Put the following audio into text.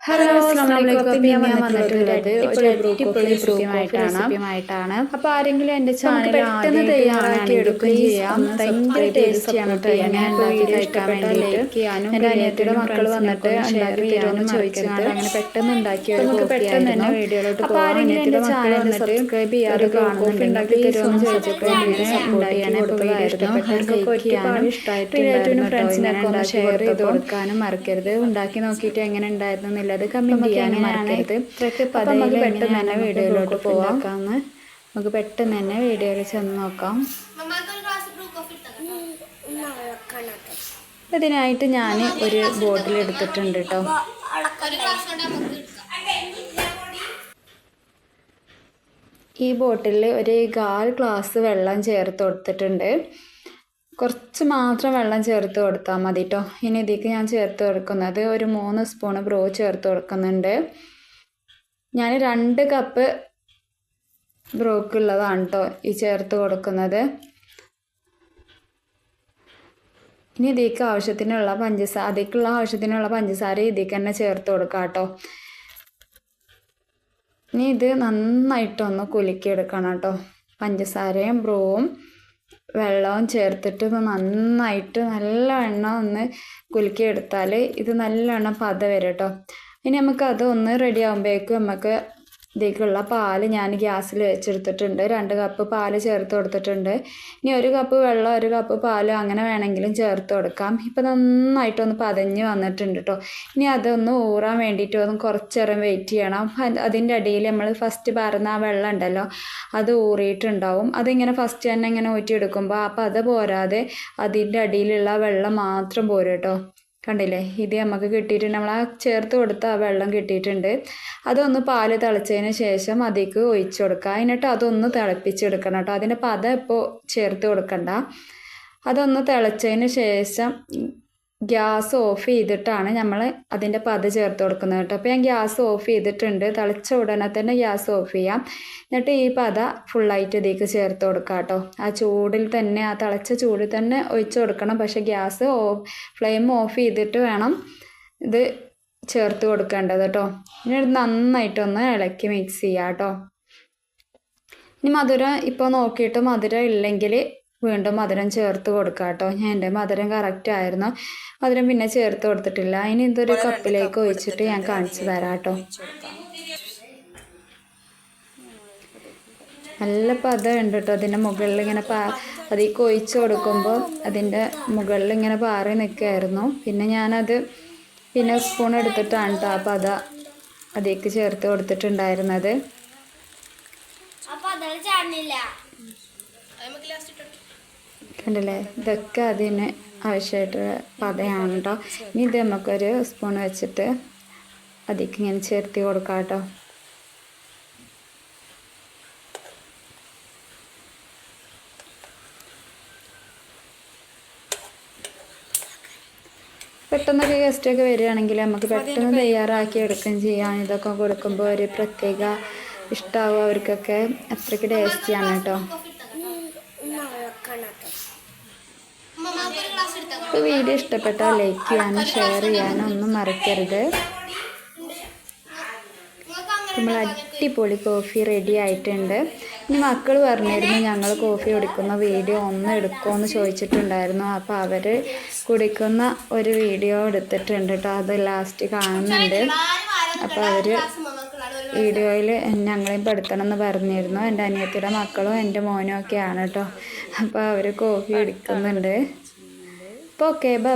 Hello അസ്സലാമലൈക്കും. ഞാൻ വന്നിട്ടുള്ളത് ഒരു അടിപൊളി റെസിപ്പിയുമായിട്ടാണ്. അപ്പോൾ ആരെങ്കിലും എൻ്റെ ചാനൽ പെട്ടെന്ന് തയ്യാറാക്കി എടുക്കുകയും ചെയ്യാം. ഭയങ്കര ടേസ്റ്റിയാണ് കേട്ടോ. ഞാൻ വീഡിയോ ഇഷ്ടപ്പെട്ടാലേക്ക് എൻ്റെ അനിയത്തിയുടെ മക്കൾ വന്നിട്ട് ഉണ്ടാക്കി തരുമെന്ന് ചോദിച്ചിട്ട് അങ്ങനെ പെട്ടെന്ന് ഉണ്ടാക്കി നമുക്ക് പെട്ടെന്ന് തന്നെ വീഡിയോയിലോട്ട് പോകാം. ആരെങ്കിലും എൻ്റെ ചാനൽ സബ്സ്ക്രൈബ് ചെയ്യാതെ കാണുന്നുണ്ടെങ്കിൽ ഉണ്ടാക്കി തരുമെന്ന് ചോദിച്ചപ്പോൾ ഇങ്ങനെ ഉണ്ടാക്കി കൊടുത്തതായിരുന്നു. അവർക്കൊക്കെ ഒരുപാട് ഇഷ്ടമായിട്ടുണ്ടായിരുന്നു. ഫ്രണ്ട്സിനൊക്കെ ഒന്ന് ഷെയർ ചെയ്ത് കൊടുക്കാനും മറക്കരുത്. ഉണ്ടാക്കി നോക്കിയിട്ട് എങ്ങനെ ഉണ്ടായിരുന്നു എന്നുള്ളത് കമന്റ് ചെയ്യാനും മറക്കരുത്. അപ്പം നമുക്ക് പെട്ടെന്ന് തന്നെ വീഡിയോയിലോട്ട് പോവാം. നമുക്ക് പെട്ടെന്ന് തന്നെ വീഡിയോയിൽ ചെന്ന് നോക്കാം. ഇതിനായിട്ട് ഞാൻ ഒരു ബോട്ടിൽ എടുത്തിട്ടുണ്ട് കേട്ടോ. ഈ ബോട്ടിലിൽ ഒരു 1/4 ഗ്ലാസ് വെള്ളം ചേർത്ത് കൊടുത്തിട്ടുണ്ട്. കുറച്ച് മാത്രം വെള്ളം ചേർത്ത് കൊടുത്താൽ മതി കേട്ടോ. ഇനി ഇതിലേക്ക് ഞാൻ ചേർത്ത് കൊടുക്കുന്നത് ഒരു 3 സ്പൂണ് ബ്രൂ ചേർത്ത് കൊടുക്കുന്നുണ്ട്. ഞാൻ 2 കപ്പ് ബ്രോക്കുള്ളതാണ് കേട്ടോ ഈ ചേർത്ത് കൊടുക്കുന്നത്. ഇനി ഇതിലേക്ക് ആവശ്യത്തിനുള്ള പഞ്ചസാര ഇതിലേക്ക് തന്നെ ചേർത്ത് കൊടുക്കാം കേട്ടോ. ഇനി ഇത് നന്നായിട്ടൊന്ന് കുലുക്കിയെടുക്കണം കേട്ടോ. പഞ്ചസാരയും ബ്രൂവും വെള്ളവും ചേർത്തിട്ട് നന്നായിട്ട് നല്ലവണ്ണം ഒന്ന് കുലുക്കിയെടുത്താൽ ഇത് നല്ലവണ്ണം പത വരും കേട്ടോ. ഇനി നമുക്ക് അതൊന്ന് റെഡി ആകുമ്പോഴേക്കും നമുക്ക് ഇതിലേക്കുള്ള പാല് ഞാൻ ഗ്യാസിൽ വെച്ചെടുത്തിട്ടുണ്ട്. 2 കപ്പ് പാല് ചേർത്ത് കൊടുത്തിട്ടുണ്ട്. ഇനി 1 കപ്പ് വെള്ളം 1 കപ്പ് പാല് അങ്ങനെ വേണമെങ്കിലും ചേർത്ത് കൊടുക്കാം. ഇപ്പം നന്നായിട്ടൊന്ന് പതഞ്ഞ് വന്നിട്ടുണ്ട് കേട്ടോ. ഇനി അതൊന്ന് ഊറാൻ വേണ്ടിയിട്ട് ഒന്ന് കുറച്ചേരം വെയിറ്റ് ചെയ്യണം. അതിൻ്റെ അടിയിൽ നമ്മൾ ഫസ്റ്റ് പറഞ്ഞ ആ വെള്ളം ഉണ്ടല്ലോ അത് ഊറിയിട്ടുണ്ടാവും. അതിങ്ങനെ ഫസ്റ്റ് തന്നെ ഇങ്ങനെ ഊറ്റിയെടുക്കുമ്പോൾ ആ പത പോരാതെ അതിൻ്റെ അടിയിലുള്ള വെള്ളം മാത്രം പോരും കേട്ടോ. കണ്ടില്ലേ, ഇത് നമുക്ക് കിട്ടിയിട്ടുണ്ട്. നമ്മൾ ആ ചേർത്ത് കൊടുത്ത ആ വെള്ളം കിട്ടിയിട്ടുണ്ട്. അതൊന്ന് പാല് തിളച്ചതിന് ശേഷം അതിലേക്ക് ഒഴിച്ചു കൊടുക്കുക. എന്നിട്ട് അതൊന്ന് തിളപ്പിച്ചെടുക്കണം കേട്ടോ. അതിൻ്റെ പത ഇപ്പോൾ ചേർത്ത് കൊടുക്കണ്ട. അതൊന്ന് തിളച്ചതിന് ശേഷം ഗ്യാസ് ഓഫ് ചെയ്തിട്ടാണ് നമ്മൾ അതിൻ്റെ പത ചേർത്ത് കൊടുക്കുന്നത് കേട്ടോ. അപ്പോൾ ഞാൻ ഗ്യാസ് ഓഫ് ചെയ്തിട്ടുണ്ട്. തിളച്ച ഉടനെ തന്നെ ഗ്യാസ് ഓഫ് ചെയ്യാം. എന്നിട്ട് ഈ പത ഫുള്ളായിട്ട് ഇതിലേക്ക് ചേർത്ത് കൊടുക്കാം കേട്ടോ. ആ ചൂടിൽ തന്നെ ആ തിളച്ച ചൂടിൽ തന്നെ ഒഴിച്ച് കൊടുക്കണം. പക്ഷേ ഫ്ലെയിം ഓഫ് ചെയ്തിട്ട് വേണം ഇത് ചേർത്ത് കൊടുക്കേണ്ടത് കേട്ടോ. ഇനി നന്നായിട്ടൊന്ന് ഇളക്കി മിക്സ് ചെയ്യാം കേട്ടോ. ഇനി മധുരം ഇപ്പോൾ നോക്കിയിട്ട് മധുരം ഇല്ലെങ്കിൽ വീണ്ടും മധുരം ചേർത്ത് കൊടുക്കുക കേട്ടോ. എൻ്റെ മധുരം കറക്റ്റ് ആയിരുന്നു. മധുരം പിന്നെ ചേർത്ത് കൊടുത്തിട്ടില്ല. ഇനി ഇതൊരു കപ്പിലേക്ക് ഒഴിച്ചിട്ട് ഞാൻ കാണിച്ചു തരാം കേട്ടോ. നല്ല പദം ഉണ്ട് കേട്ടോ. അതിൻ്റെ മുകളിൽ ഇങ്ങനെ അതിലേക്ക് ഒഴിച്ച് കൊടുക്കുമ്പോൾ അതിൻ്റെ മുകളിൽ ഇങ്ങനെ പാറി നിൽക്കുമായിരുന്നു. പിന്നെ ഞാനത് സ്പൂൺ എടുത്തിട്ടാണ് കേട്ടോ ആ പത അതിലേക്ക് ചേർത്ത് കൊടുത്തിട്ടുണ്ടായിരുന്നത്. കണ്ടില്ലേ, ഇതൊക്കെ അതിന് ആവശ്യമായിട്ടുള്ള പതയാണ് കേട്ടോ. ഇനി ഇത് നമുക്കൊരു സ്പൂൺ വെച്ചിട്ട് അതിലേക്ക് ഇങ്ങനെ ചേർത്തി കൊടുക്കാം കേട്ടോ. പെട്ടെന്നൊക്കെ ഗസ്റ്റൊക്കെ വരികയാണെങ്കിൽ നമുക്ക് പെട്ടെന്ന് തയ്യാറാക്കി എടുക്കുകയും ചെയ്യാം. ഇതൊക്കെ കൊടുക്കുമ്പോൾ ഒരു പ്രത്യേക ഇഷ്ടമാവും അവർക്കൊക്കെ. അത്രയ്ക്ക് ടേസ്റ്റിയാണ് കേട്ടോ. ഇപ്പോൾ വീഡിയോ ഇഷ്ടപ്പെട്ടാൽ ലൈക്ക് ചെയ്യാനും ഷെയർ ചെയ്യാനും ഒന്നും മറക്കരുത്. നമ്മൾ അടിപൊളി കോഫി റെഡി ആയിട്ടുണ്ട്. ഇനി മക്കൾ പറഞ്ഞിരുന്നു ഞങ്ങൾ കോഫി കുടിക്കുന്ന വീഡിയോ ഒന്ന് എടുക്കുമെന്ന് ചോദിച്ചിട്ടുണ്ടായിരുന്നു. അപ്പോൾ അവർ കുടിക്കുന്ന ഒരു വീഡിയോ എടുത്തിട്ടുണ്ട് കേട്ടോ. അത് ലാസ്റ്റ് കാണുന്നുണ്ട്. അപ്പോൾ അവർ വീഡിയോയിൽ ഞങ്ങളെയും പെടുത്തണം എന്ന് പറഞ്ഞിരുന്നു. എൻ്റെ അനിയത്തിയുടെ മക്കളും എൻ്റെ മോനും ഒക്കെയാണ് കേട്ടോ. അപ്പോൾ അവർ കോഫി കുടിക്കുന്നുണ്ട്. അപ്പോൾ ഓക്കെ, ബൈ.